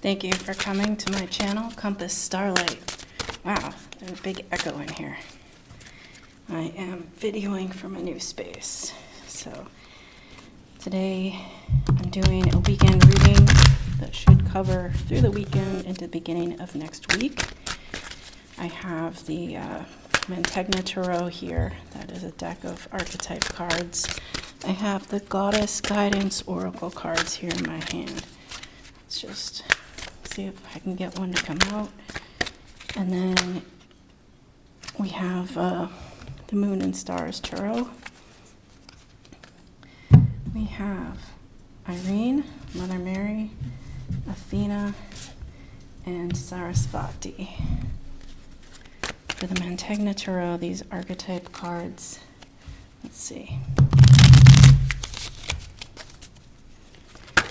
Thank you for coming to my channel, Compass Starlight. Wow, there's a big echo in here. I am videoing from a new space. So today I'm doing a weekend reading that should cover through the weekend into the beginning of next week. I have the Mantegna Tarot here. That is a deck of archetype cards. I have the Goddess Guidance Oracle cards here in my hand. Let's just see if I can get one to come out. And then we have the Moon and Stars Tarot. We have Irene, Mother Mary, Athena, and Sarasvati. For the Mantegna Tarot, these archetype cards, let's see.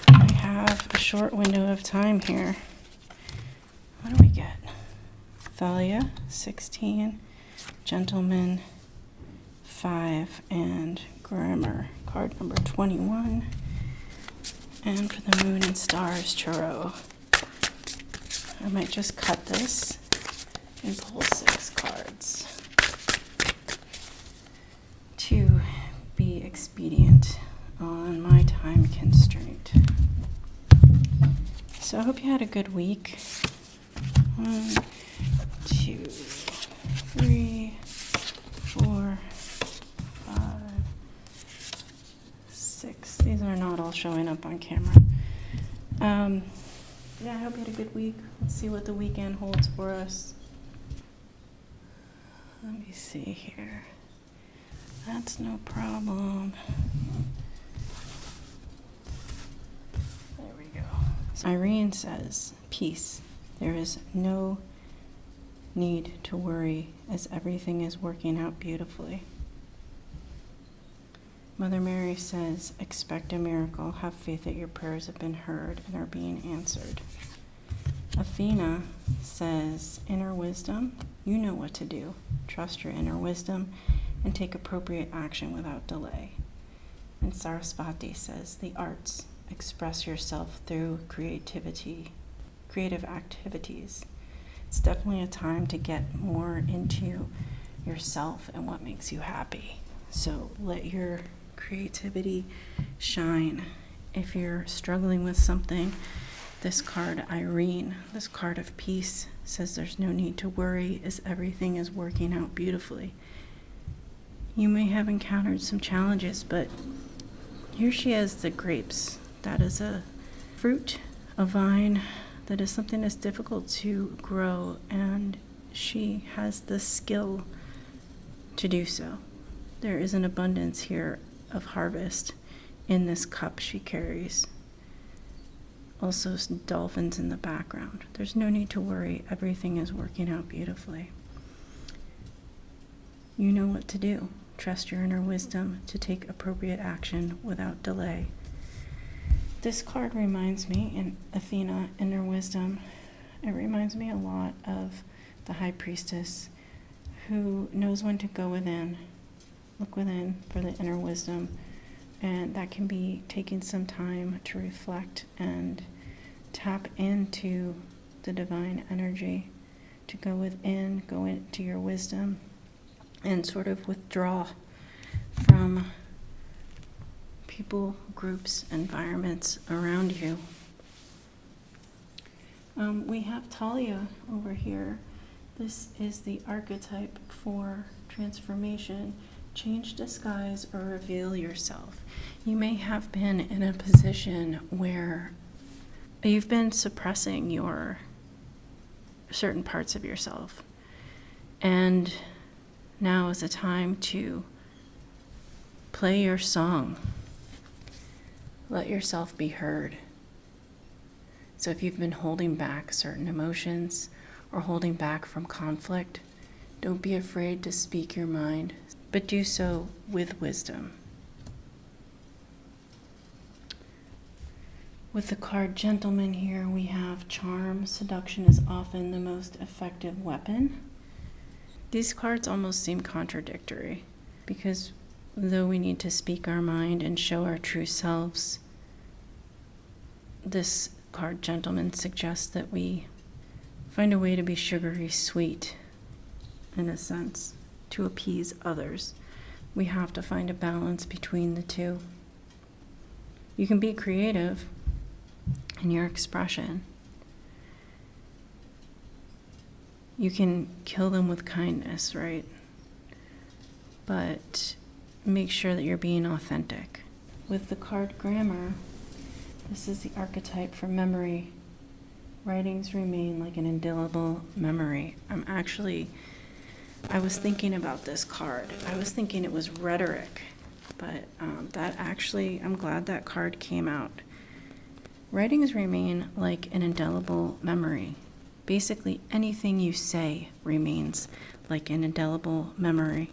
I have a short window of time here. What do we get? Thalia, 16, Gentleman, 5, and Grammar, card number 21. And for the Moon and Stars Tarot, I might just cut this and pull 6 cards to be expedient on my time constraint. So I hope you had a good week. 1, 2, 3, 4, 5, 6. These are not all showing up on camera. Yeah, I hope you had a good week. Let's see what the weekend holds for us. Let me see here. That's no problem. There we go. So Irene says, peace. There is no need to worry as everything is working out beautifully. Mother Mary says, expect a miracle. Have faith that your prayers have been heard and are being answered. Athena says, inner wisdom, you know what to do. Trust your inner wisdom and take appropriate action without delay. And Sarasvati says, the arts, express yourself through creative activities. It's definitely a time to get more into yourself and what makes you happy. So let your creativity shine. If you're struggling with something, this card, Irene, this card of peace, says there's no need to worry as everything is working out beautifully. You may have encountered some challenges, but here she has the grapes. That is a fruit, a vine, that is something that's difficult to grow, and she has the skill to do so. There is an abundance here of harvest in this cup she carries. Also dolphins in the background. There's no need to worry. Everything is working out beautifully. You know what to do. Trust your inner wisdom to take appropriate action without delay. This card reminds me, in Athena, inner wisdom, it reminds me a lot of the High Priestess, who knows when to go within, look within for the inner wisdom, and that can be taking some time to reflect and tap into the divine energy, to go within, go into your wisdom, and sort of withdraw from people, groups, environments around you. We have Talia over here. This is the archetype for transformation. Change, disguise, or reveal yourself. You may have been in a position where you've been suppressing your certain parts of yourself. And now is the time to play your song. Let yourself be heard. So if you've been holding back certain emotions or holding back from conflict, don't be afraid to speak your mind, but do so with wisdom. With the card Gentleman here, we have charm. Seduction is often the most effective weapon. These cards almost seem contradictory because though we need to speak our mind and show our true selves, this card, Gentleman, suggests that we find a way to be sugary sweet, in a sense, to appease others. We have to find a balance between the two. You can be creative in your expression. You can kill them with kindness, right? But make sure that you're being authentic. With the card Grammar, this is the archetype for memory. Writings remain like an indelible memory. I was thinking about this card. I was thinking it was rhetoric, but I'm glad that card came out. Writings remain like an indelible memory. Basically, anything you say remains like an indelible memory.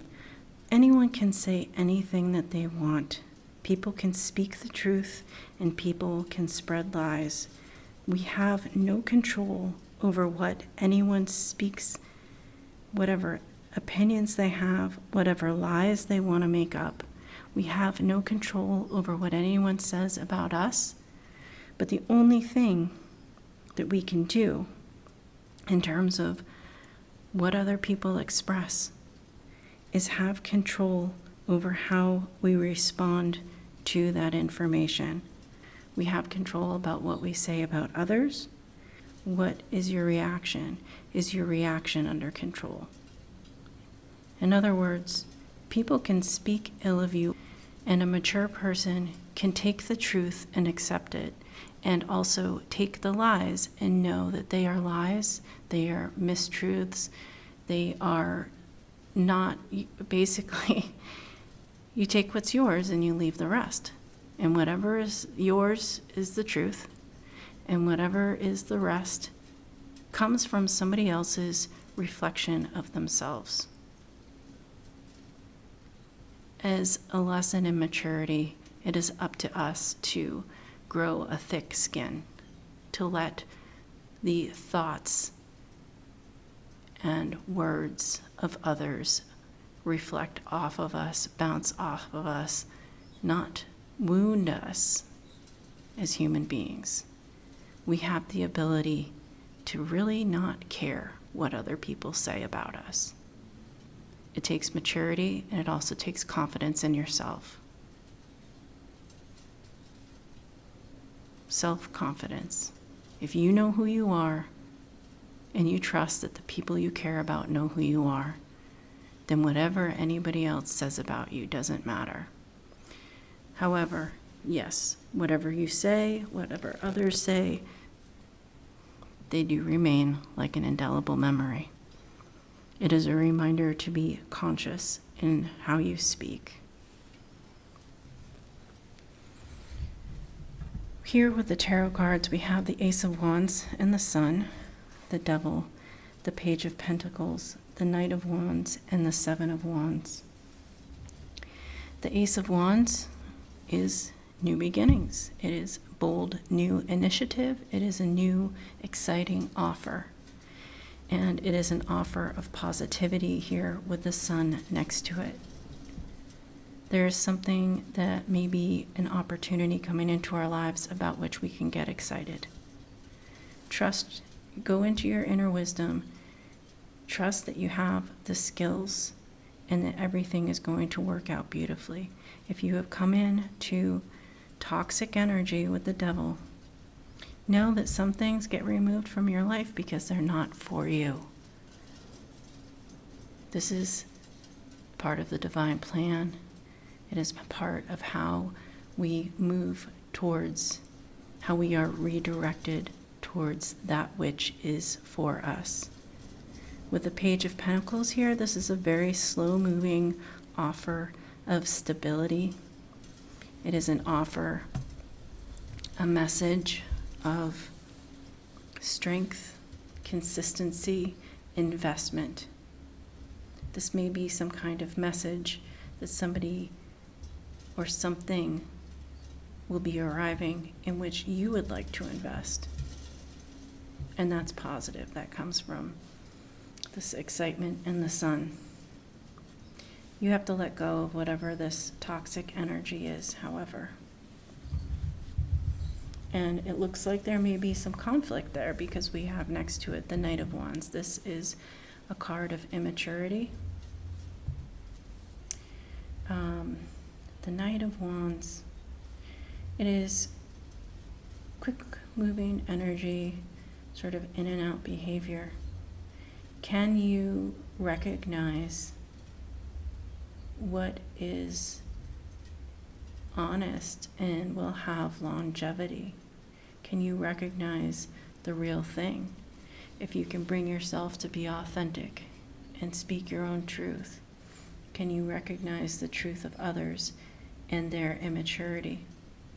Anyone can say anything that they want. People can speak the truth, and people can spread lies. We have no control over what anyone speaks, whatever opinions they have, whatever lies they want to make up. We have no control over what anyone says about us. But the only thing that we can do in terms of what other people express is have control over how we respond to that information. We have control about what we say about others. What is your reaction? Is your reaction under control? In other words, people can speak ill of you, and a mature person can take the truth and accept it, and also take the lies and know that they are lies, they are mistruths, they are not, basically, you take what's yours and you leave the rest. And whatever is yours is the truth, and whatever is the rest comes from somebody else's reflection of themselves. As a lesson in maturity, it is up to us to grow a thick skin, to let the thoughts and words of others reflect off of us, bounce off of us, not wound us as human beings. We have the ability to really not care what other people say about us. It takes maturity, and it also takes confidence in yourself. Self-confidence. If you know who you are, and you trust that the people you care about know who you are, then whatever anybody else says about you doesn't matter. However, yes, whatever you say, whatever others say, they do remain like an indelible memory. It is a reminder to be conscious in how you speak. Here with the tarot cards, we have the Ace of Wands and the Sun, the Devil, the Page of Pentacles, the Knight of Wands, and the Seven of Wands. The Ace of Wands is new beginnings. It is bold, new initiative. It is a new, exciting offer. And it is an offer of positivity here with the Sun next to it. There is something that may be an opportunity coming into our lives about which we can get excited. Trust, go into your inner wisdom. Trust that you have the skills and that everything is going to work out beautifully. If you have come in to toxic energy with the Devil, know that some things get removed from your life because they're not for you. This is part of the divine plan. It is part of how we move towards, how we are redirected towards that which is for us. With the Page of Pentacles here, this is a very slow-moving offer of stability. It is an offer, a message of strength, consistency, investment. This may be some kind of message that somebody or something will be arriving in which you would like to invest. And that's positive. That comes from this excitement and the Sun. You have to let go of whatever this toxic energy is, however. And it looks like there may be some conflict there because we have next to it the Knight of Wands. This is a card of immaturity. The Knight of Wands, it is quick moving energy, sort of in and out behavior. Can you recognize what is honest and will have longevity? Can you recognize the real thing? If you can bring yourself to be authentic and speak your own truth, can you recognize the truth of others and their immaturity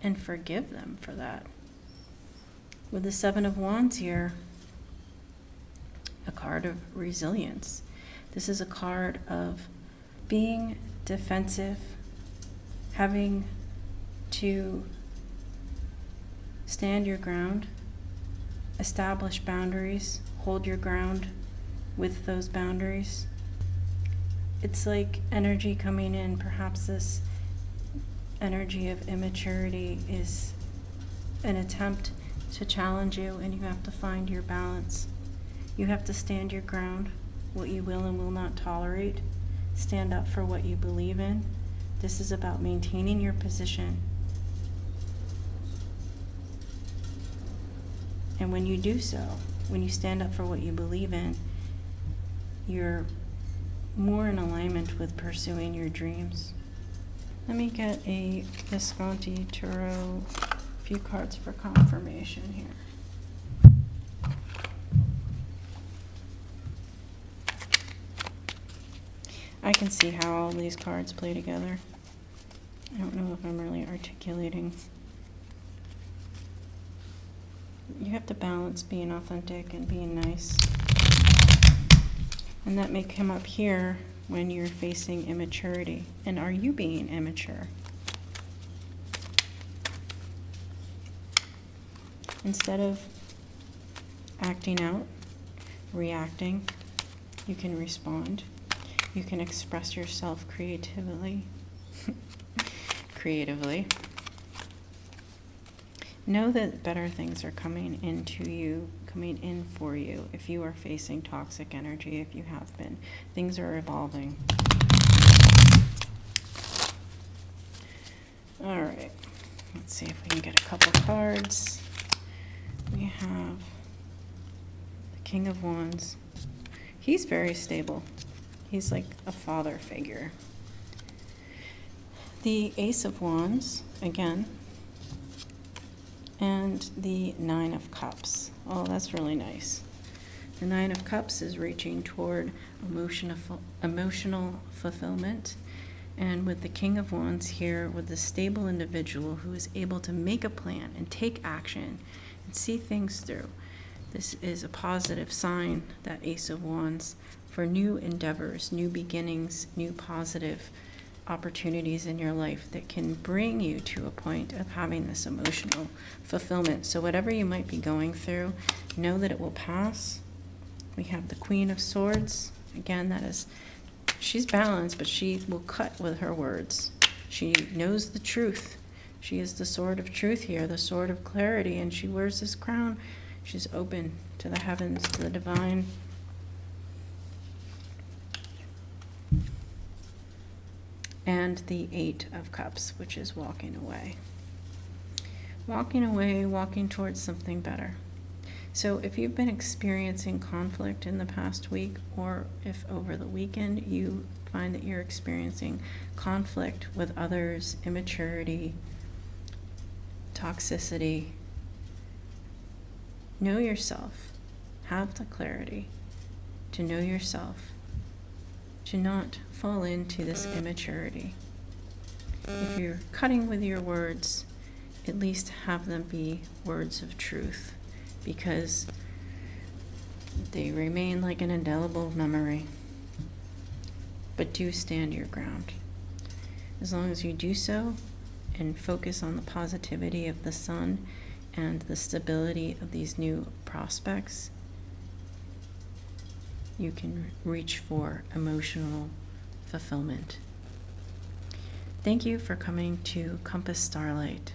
and forgive them for that? With the Seven of Wands here, a card of resilience. This is a card of being defensive, having to stand your ground, establish boundaries, hold your ground with those boundaries. It's like energy coming in. Perhaps this energy of immaturity is an attempt to challenge you, and you have to find your balance. You have to stand your ground, what you will and will not tolerate. Stand up for what you believe in. This is about maintaining your position. And when you do so, when you stand up for what you believe in, you're more in alignment with pursuing your dreams. Let me get a Visconti Tarot, a few cards for confirmation here. I can see how all these cards play together. I don't know if I'm really articulating. You have to balance being authentic and being nice. And that may come up here when you're facing immaturity. And are you being immature? Instead of acting out, reacting, you can respond. You can express yourself creatively. Know that better things are coming into you, coming in for you. If you are facing toxic energy, if you have been, things are evolving. All right, let's see if we can get a couple cards. We have the King of Wands. He's very stable. He's like a father figure. The Ace of Wands, again, and the Nine of Cups. Oh, that's really nice. The Nine of Cups is reaching toward emotional fulfillment. And with the King of Wands here, with the stable individual who is able to make a plan and take action and see things through. This is a positive sign, that Ace of Wands, for new endeavors, new beginnings, new positive opportunities in your life that can bring you to a point of having this emotional fulfillment. So whatever you might be going through, know that it will pass. We have the Queen of Swords. Again, that is, she's balanced, but she will cut with her words. She knows the truth. She is the sword of truth here, the sword of clarity, and she wears this crown. She's open to the heavens, to the divine. And the Eight of Cups, which is walking away. Walking away, walking towards something better. So if you've been experiencing conflict in the past week, or if over the weekend you find that you're experiencing conflict with others, immaturity, toxicity, know yourself. Have the clarity to know yourself, to not fall into this immaturity. If you're cutting with your words, at least have them be words of truth, because they remain like an indelible memory. But do stand your ground. As long as you do so and focus on the positivity of the sun and the stability of these new prospects, you can reach for emotional fulfillment. Thank you for coming to Compass Starlight.